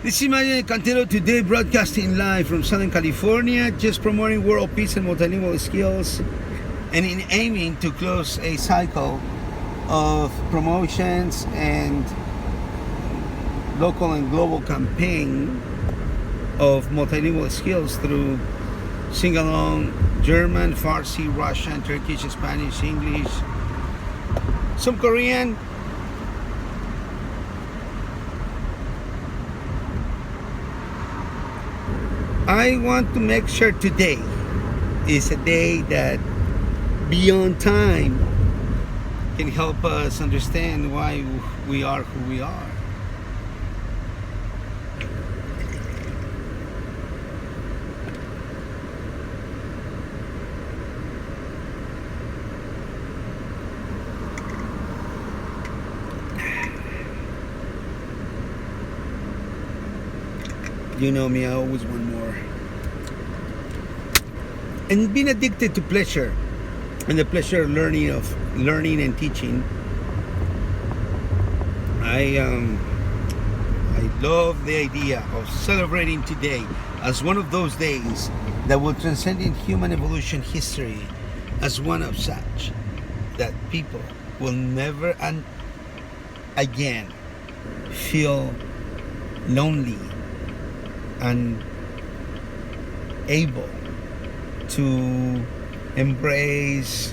This is Imaginhrtv today, broadcasting live from Southern California, just promoting world peace and multilingual skills, and in aiming to close a cycle of promotions and local and global campaign of multilingual skills through sing-along German, Farsi, Russian, Turkish, Spanish, English, some Korean. I want to make sure today is a day that beyond time can help us understand why we are who we are. You know me, I always want more. And being addicted to pleasure, and the pleasure of learning and teaching, I love the idea of celebrating today as one of those days that will transcend in human evolution history as one of such that people will never again feel lonely and able to embrace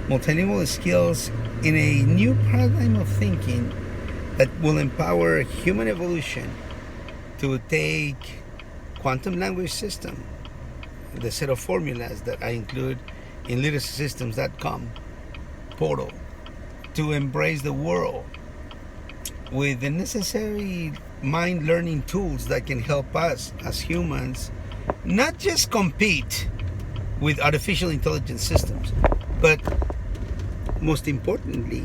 multilingual skills in a new paradigm of thinking that will empower human evolution to take quantum language system, the set of formulas that I include in literacysystems.com portal, to embrace the world with the necessary mind learning tools that can help us as humans not just compete with artificial intelligence systems, but most importantly,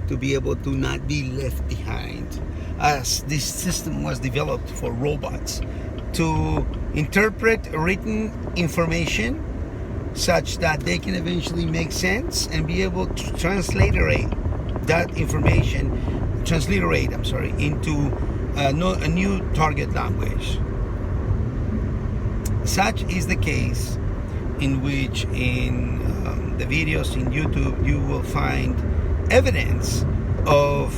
to be able to not be left behind, as this system was developed for robots to interpret written information such that they can eventually make sense and be able to transliterate that information, into a new target language. Such is the case in which in the videos in YouTube you will find evidence of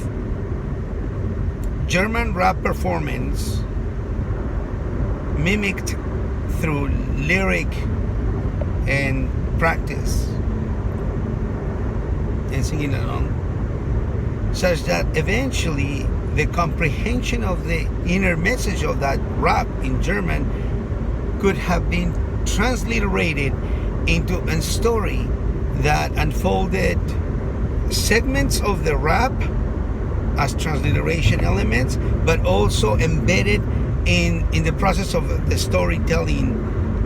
German rap performance mimicked through lyric and practice and singing along, such that eventually the comprehension of the inner message of that rap in German could have been transliterated into a story that unfolded segments of the rap as transliteration elements, but also embedded in the process of the storytelling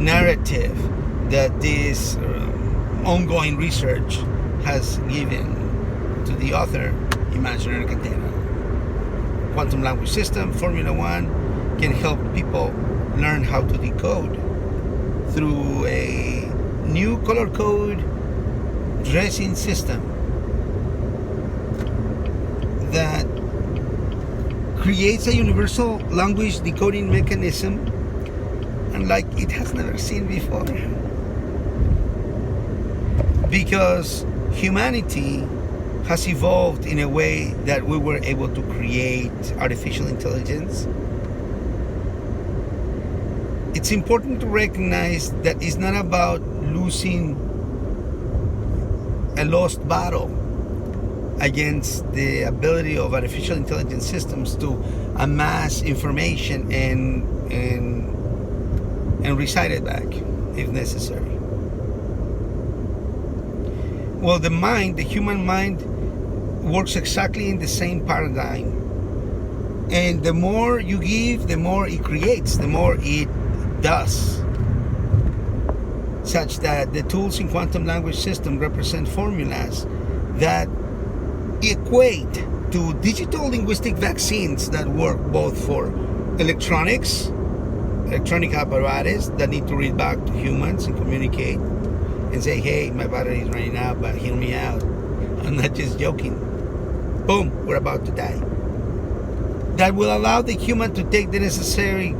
narrative that this ongoing research has given to the author, Imaginhrtv. Quantum language system, Formula 1, can help people learn how to decode through a new color code dressing system that creates a universal language decoding mechanism unlike it has never seen before. Because humanity has evolved in a way that we were able to create artificial intelligence. It's important to recognize that it's not about losing a lost battle against the ability of artificial intelligence systems to amass information and recite it back if necessary. Well, the human mind works exactly in the same paradigm. And the more you give, the more it creates, the more it does. Such that the tools in quantum language system represent formulas that equate to digital linguistic vaccines that work both for electronic apparatus that need to read back to humans and communicate and say, hey, my battery is running out, but hear me out. I'm not just joking. Boom, we're about to die. that will allow the human to take the necessary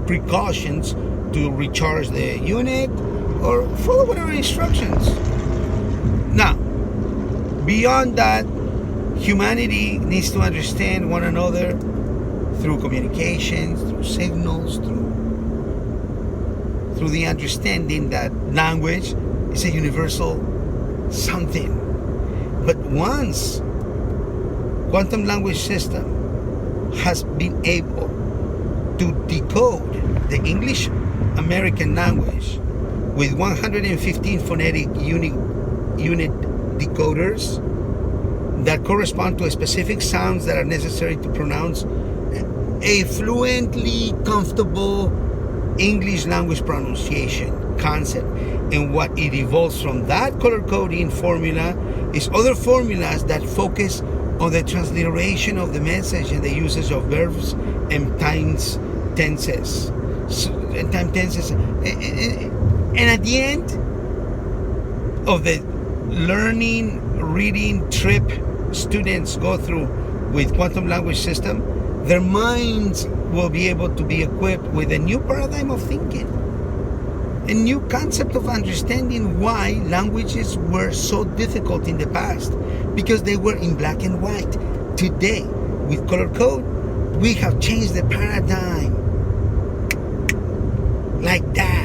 precautions to recharge the unit or follow whatever instructions. Now, beyond that, humanity needs to understand one another through communications, through signals, through the understanding that language is a universal something. But once quantum language system has been able to decode the English American language with 115 phonetic unit decoders that correspond to specific sounds that are necessary to pronounce a fluently comfortable English language pronunciation concept. And what it evolves from that color coding formula is other formulas that focus on the transliteration of the message and the usage of verbs and tenses. And at the end of the learning, reading trip students go through with quantum language system, their minds will be able to be equipped with a new paradigm of thinking, a new concept of understanding why languages were so difficult in the past, because they were in black and white. Today, with color code, we have changed the paradigm like that.